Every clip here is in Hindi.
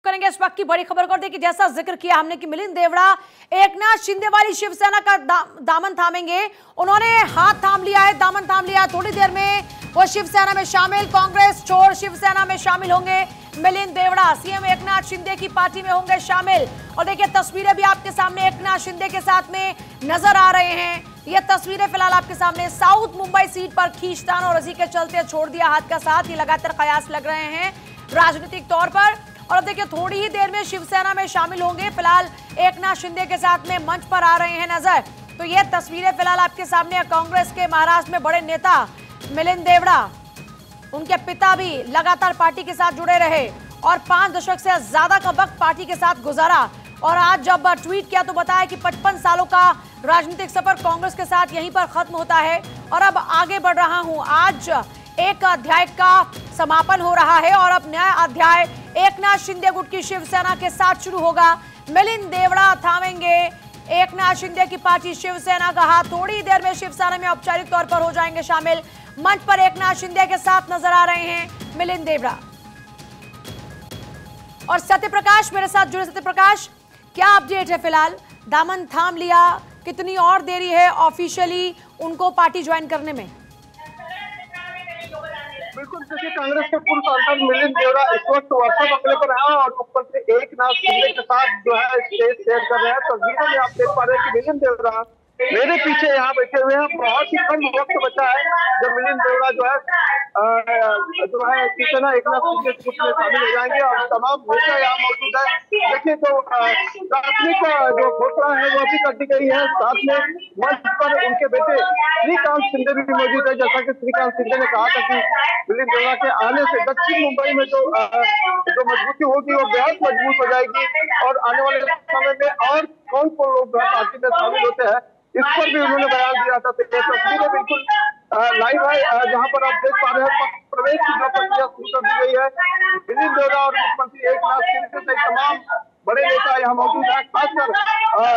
करेंगे इस वक्त की बड़ी खबर को। देखिए जैसा जिक्र किया हमने कि मिलिंद देवड़ा एकनाथ शिंदे वाली शिवसेना का दामन थामेंगे। उन्होंने हाथ थाम लिया है, दामन थाम लिया। थोड़ी देर में वो शिवसेना में शामिल, कांग्रेस छोड़ शिवसेना में शामिल होंगे मिलिंद देवड़ा। सीएम एकनाथ शिंदे की पार्टी में होंगे शामिल। और देखिए तस्वीरें भी आपके सामने एकनाथ शिंदे के साथ में नजर आ रहे हैं। ये तस्वीरें फिलहाल आपके सामने साउथ मुंबई सीट पर खींचतान और इसी के चलते छोड़ दिया हाथ का साथ, ये लगातार कयास लग रहे हैं राजनीतिक तौर पर। और अब देखिए थोड़ी ही देर में शिवसेना में शामिल होंगे। फिलहाल एकनाथ शिंदे के साथ में मंच पर आ रहे हैं नजर। तो ये तस्वीरें फिलहाल आपके सामने कांग्रेस के महाराष्ट्र में बड़े नेता मिलिंद देवड़ा, उनके पिता भी लगातार पार्टी के साथ जुड़े रहे और 5 दशक से ज्यादा का वक्त पार्टी के साथ गुजारा। और आज जब ट्वीट किया तो बताया कि 55 सालों का राजनीतिक सफर कांग्रेस के साथ यहीं पर खत्म होता है और अब आगे बढ़ रहा हूं। आज एक अध्याय का समापन हो रहा है और अब नया अध्याय एकनाथ शिंदे गुट की शिवसेना के साथ शुरू होगा। मिलिंद देवड़ा थामेंगे एकनाथ शिंदे की पार्टी शिवसेना का हाथ। थोड़ी देर में शिवसेना में औपचारिक तौर पर हो जाएंगे शामिल। मंच पर एकनाथ शिंदे के साथ नजर आ रहे हैं मिलिंद देवड़ा और सत्यप्रकाश मेरे साथ जुड़े। सत्यप्रकाश, क्या अपडेट है? फिलहाल दामन थाम लिया, कितनी और देरी है ऑफिशियली उनको पार्टी ज्वाइन करने में? बिल्कुल, देखिए कांग्रेस के पूर्व सांसद मिलिंद देवड़ा इस वक्त व्हाट्सएप हमले पर है और ऊपर से एकनाथ शिंदे के साथ जो है स्टेज शेयर कर रहे हैं। तस्वीरों में आप देख पा रहे हैं कि मिलिंद देवड़ा मेरे पीछे यहाँ बैठे हुए हैं। बहुत ही कम वक्त बचा है जब मिलिंद देवड़ा जो है शिवसेना एकनाथ शिंदे के ग्रुप में शामिल हो जाएंगे और तमाम नेता यहाँ मौजूद है। देखिए तो प्राथमिक जो घोषणा है वो भी कर दी गई है। साथ में मंच पर उनके बेटे श्रीकांत शिंदे भी मौजूद है। जैसा कि श्रीकांत शिंदे ने कहा था कि मिलिंद देवड़ा के आने से दक्षिण मुंबई में जो मजबूती होगी वो बेहद मजबूत हो जाएगी और आने वाले समय में और कौन कौन लोग पार्टी में शामिल होते हैं इस पर भी उन्होंने बयान दिया था। तस्वीरें बिल्कुल लाइव है जहां पर आप देख पा रहे हैं प्रवेश की जो प्रक्रिया शुरू कर दी गई है। मिलिंद देवड़ा और मुख्यमंत्री एकनाथ शिंदे सहित तमाम बड़े नेता यहाँ मौजूद है। खासकर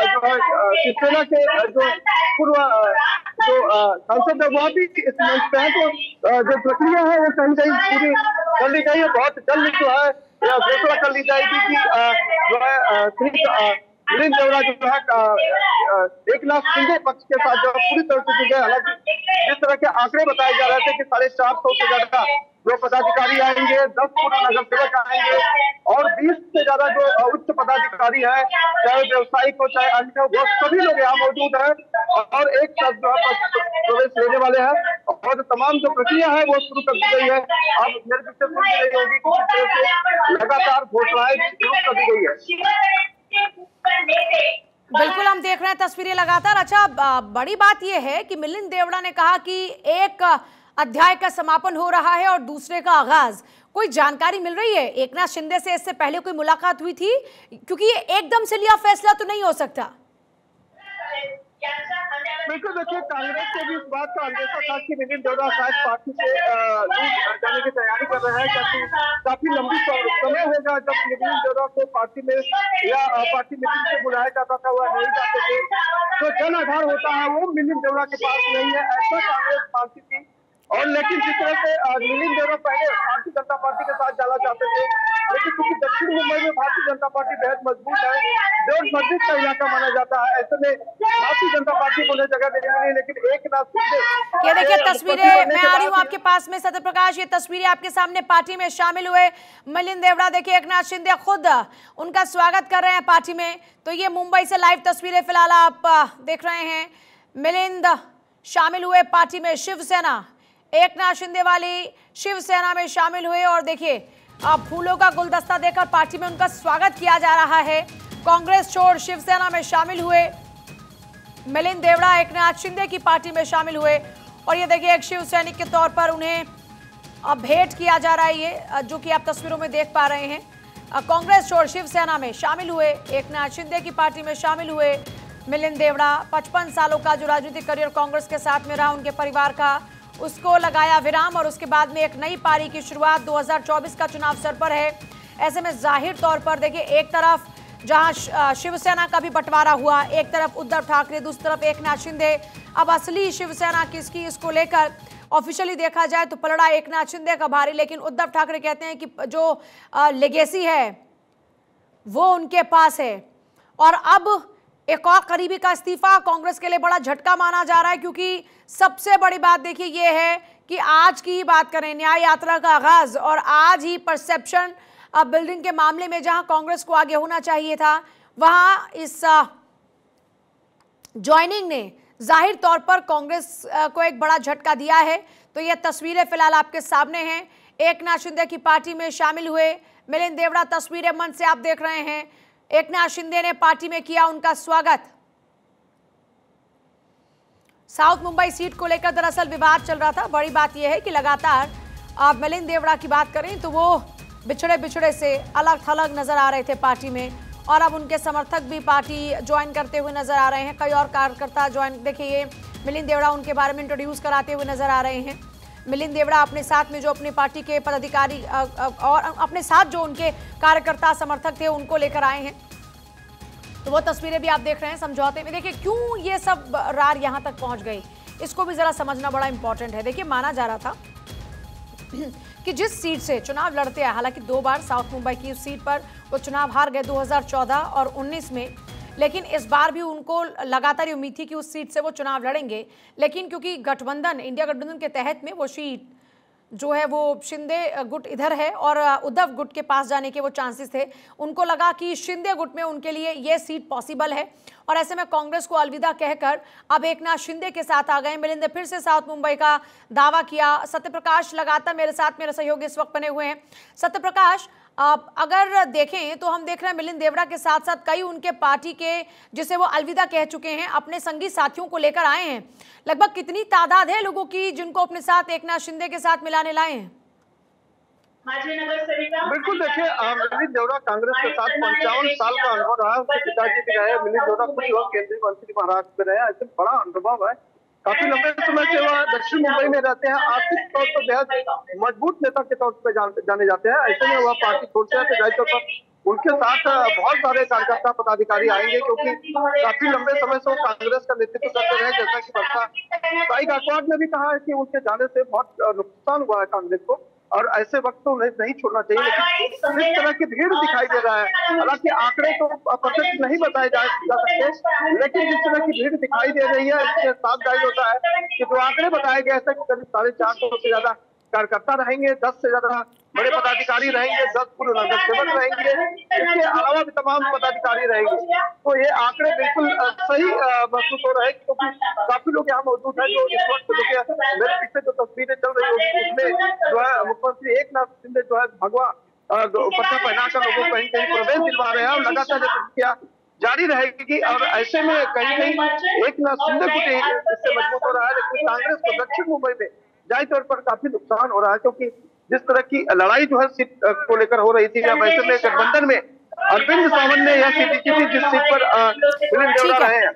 जो है शिवसेना के जो पूर्व सांसद है वह भी इस मंच पे है। तो जो प्रक्रिया है वो कहीं कहीं पूरी कर ली गई है। बहुत जल्द जो है घोषणा कर ली जाएगी कि जो है मिलिंद देवड़ा जो है एकनाथ शिंदे पक्ष के साथ जो पूरी तरह से जुड़े। हालांकि जिस तरह के आंकड़े बताए जा रहे थे कि 450 से ज्यादा जो पदाधिकारी आएंगे, 10 पूर्व नगर सेवक आएंगे और 20 से ज्यादा जो उच्च पदाधिकारी है, चाहे व्यवसायिक हो चाहे अन्य, वो सभी लोग यहाँ मौजूद है और एक साथ जो है प्रवेश लेने वाले हैं और तमाम जो प्रक्रिया है वो शुरू कर दी गई है। अब मेरे पीछे सुन रही होगी कि किस तरह से लगातार घोषणाएं शुरू कर दी गई है। बिल्कुल हम देख रहे हैं तस्वीरें लगातार। अच्छा, बड़ी बात यह है कि मिलिंद देवड़ा ने कहा कि एक अध्याय का समापन हो रहा है और दूसरे का आगाज। कोई जानकारी मिल रही है एकनाथ शिंदे से इससे पहले कोई मुलाकात हुई थी? क्योंकि ये एकदम से लिया फैसला तो नहीं हो सकता। बिल्कुल, देखिए कांग्रेस को भी इस बात का अंदेशा था कि मिलिंद देवड़ा शायद पार्टी से दूर जाने की तैयारी कर रहे हैं, क्योंकि काफी लंबी समय होगा जब मिलिंद देवड़ा को पार्टी में या पार्टी मीटिंग से बुलाया जाता था वह नहीं जाते थे। जो जन आधार होता है वो मिलिंद देवड़ा के पास नहीं है, ऐसा कांग्रेस मानती थी। और लेकिन जिस तरह से मिलिंद देवड़ा पहले भारतीय जनता पार्टी के साथ जाना चाहते थे, लेकिन क्योंकि दक्षिण मुंबई में भारतीय जनता पार्टी बेहद मजबूत है, बेहद मस्जिद का इलाका माना जाता है, ऐसे में भारतीय जनता पार्टी को उन्हें जगह देने मिली। लेकिन एकनाथ शिंदे, ये देखिए तस्वीरें मैं आ रही हूँ आपके पास में सत्यप्रकाश, ये तस्वीरें आपके सामने पार्टी में शामिल हुए मिलिंद देवड़ा। देखिए एकनाथ शिंदे खुद उनका स्वागत कर रहे हैं पार्टी में। तो ये मुंबई से लाइव तस्वीरें फिलहाल आप देख रहे हैं। मिलिंद शामिल हुए पार्टी में, शिवसेना एकनाथ शिंदे वाली शिवसेना में शामिल हुए और देखिए अब फूलों का गुलदस्ता देकर पार्टी में उनका स्वागत किया जा रहा है। कांग्रेस छोड़ शिवसेना में शामिल हुए मिलिंद देवड़ा, एकनाथ शिंदे की पार्टी में शामिल हुए और ये देखिए एक शिव सैनिक के तौर पर उन्हें अब भेंट किया जा रहा है, ये जो कि आप तस्वीरों में देख पा रहे हैं। कांग्रेस छोड़ शिवसेना में शामिल हुए, एकनाथ शिंदे की पार्टी में शामिल हुए मिलिंद देवड़ा। 55 सालों का जो राजनीतिक करियर कांग्रेस के साथ में रहा उनके परिवार का, उसको लगाया विराम और उसके बाद में एक नई पारी की शुरुआत 2024 का चुनाव सर पर है। ऐसे में जाहिर तौर पर देखिए एक तरफ जहां शिवसेना का भी बंटवारा हुआ, एक तरफ उद्धव ठाकरे, दूसरी तरफ एकनाथ शिंदे। अब असली शिवसेना किसकी, इसको लेकर ऑफिशियली देखा जाए तो पलड़ा एकनाथ शिंदे का भारी, लेकिन उद्धव ठाकरे कहते हैं कि जो लेगेसी है वो उनके पास है। और अब एक और करीबी का इस्तीफा कांग्रेस के लिए बड़ा झटका माना जा रहा है, क्योंकि सबसे बड़ी बात देखिए ये है कि आज की बात करें, न्याय यात्रा का आगाज और आज ही परसेप्शन बिल्डिंग के मामले में जहां कांग्रेस को आगे होना चाहिए था, वहां इस ज्वाइनिंग ने जाहिर तौर पर कांग्रेस को एक बड़ा झटका दिया है। तो ये तस्वीरें फिलहाल आपके सामने हैं। एकनाथ शिंदे की पार्टी में शामिल हुए मिलिंद देवड़ा, तस्वीरें मंच से आप देख रहे हैं। एकनाथ शिंदे ने पार्टी में किया उनका स्वागत। साउथ मुंबई सीट को लेकर दरअसल विवाद चल रहा था। बड़ी बात यह है कि लगातार आप मिलिंद देवड़ा की बात करें तो वो बिछड़े से अलग थलग नजर आ रहे थे पार्टी में, और अब उनके समर्थक भी पार्टी ज्वाइन करते हुए नजर आ रहे हैं। कई और कार्यकर्ता ज्वाइन, देखिए ये मिलिंद देवड़ा उनके बारे में इंट्रोड्यूस कराते हुए नजर आ रहे हैं। मिलिंद देवड़ा अपने साथ में जो अपनी पार्टी के पदाधिकारी और अपने साथ जो उनके कार्यकर्ता समर्थक थे उनको लेकर आए हैं। तो वो तस्वीरें भी आप देख रहे हैं समझौते में। देखिए क्यों ये सब रार यहाँ तक पहुँच गई, इसको भी जरा समझना बड़ा इंपॉर्टेंट है। देखिए माना जा रहा था कि जिस सीट से चुनाव लड़ते हैं, हालांकि 2 बार साउथ मुंबई की उस सीट पर वो चुनाव हार गए 2014 और 19 में, लेकिन इस बार भी उनको लगातार ये उम्मीद थी कि उस सीट से वो चुनाव लड़ेंगे। लेकिन क्योंकि गठबंधन, इंडिया गठबंधन के तहत में वो सीट जो है वो शिंदे गुट इधर है और उद्धव गुट के पास जाने के वो चांसेस थे, उनको लगा कि शिंदे गुट में उनके लिए ये सीट पॉसिबल है। और ऐसे में कांग्रेस को अलविदा कहकर अब एकनाथ शिंदे के साथ आ गए। मिलिंद ने फिर से साउथ मुंबई का दावा किया। सत्यप्रकाश लगातार मेरे साथ, मेरे सहयोगी इस वक्त बने हुए हैं। सत्यप्रकाश, अगर देखें तो हम देख रहे हैं मिलिंद देवड़ा के साथ साथ कई उनके पार्टी के, जिसे वो अलविदा कह चुके हैं, अपने संगी साथियों को लेकर आए हैं। लगभग कितनी तादाद है लोगों की जिनको अपने साथ एकनाथ शिंदे के साथ मिलाने लाए हैं? बिल्कुल, देखिए मिलिंद देवड़ा कांग्रेस के साथ 55 साल का अनुभव रहा। उसके पिताजी भी रहे, मिलिंद देवड़ा कुछ वक्त केंद्रीय मंत्री महाराष्ट्र में रहे। ऐसे बड़ा अनुभव है। काफी लंबे समय से वह दक्षिण मुंबई में रहते हैं। आर्थिक तौर पर बेहद मजबूत नेता के तौर पर जाने जाते हैं। ऐसे में वह पार्टी छोड़ते हैं तो जाहिर तौर पर उनके साथ बहुत सारे कार्यकर्ता पदाधिकारी आएंगे, क्योंकि काफी लंबे समय से वो कांग्रेस का नेतृत्व करते रहे। जैसा कि साई गायकवाड़ ने भी कहा है कि उनके जाने से बहुत नुकसान हुआ है कांग्रेस को, और ऐसे वक्त तो उन्हें नहीं छोड़ना चाहिए। लेकिन इस तरह की भीड़ दिखाई दे रहा है। हालांकि आंकड़े तो प्रत्यक्ष नहीं बताए जा सकते, लेकिन जिस तरह की भीड़ दिखाई दे रही है इसके साथ जाहिर होता है कि जो आंकड़े बताए गए थे करीब 450 से ज्यादा कार्यकर्ता रहेंगे, 10 से ज्यादा बड़े पदाधिकारी रहेंगे, 10 पूर्व नगर सेवक रहेंगे, इसके अलावा भी तमाम पदाधिकारी रहेंगे। तो ये आंकड़े बिल्कुल सही महसूस हो रहे हैं, क्योंकि काफी लोग यहाँ मौजूद हैं जो इस वक्त मेरे पीछे जो तस्वीरें चल रही है उसमें जो है मुख्यमंत्री एकनाथ शिंदे जो है भगवा पट्टा पहनाकर लोगों को कहीं कहीं प्रवेश दिलवा रहे हैं और लगातार प्रतिक्रिया जारी रहेगी। और ऐसे में कहीं कहीं एकनाथ शिंदे को इससे मजबूत हो रहा है, लेकिन कांग्रेस को दक्षिण मुंबई में जाहिर तौर पर काफी नुकसान हो रहा है, क्योंकि जिस तरह की लड़ाई जो है सीट को लेकर हो रही थी, अब ऐसे में गठबंधन में अरविंद सावंत ने यह सीट जीती थी जिस सीट पर मिलिंद देवड़ा रहे हैं।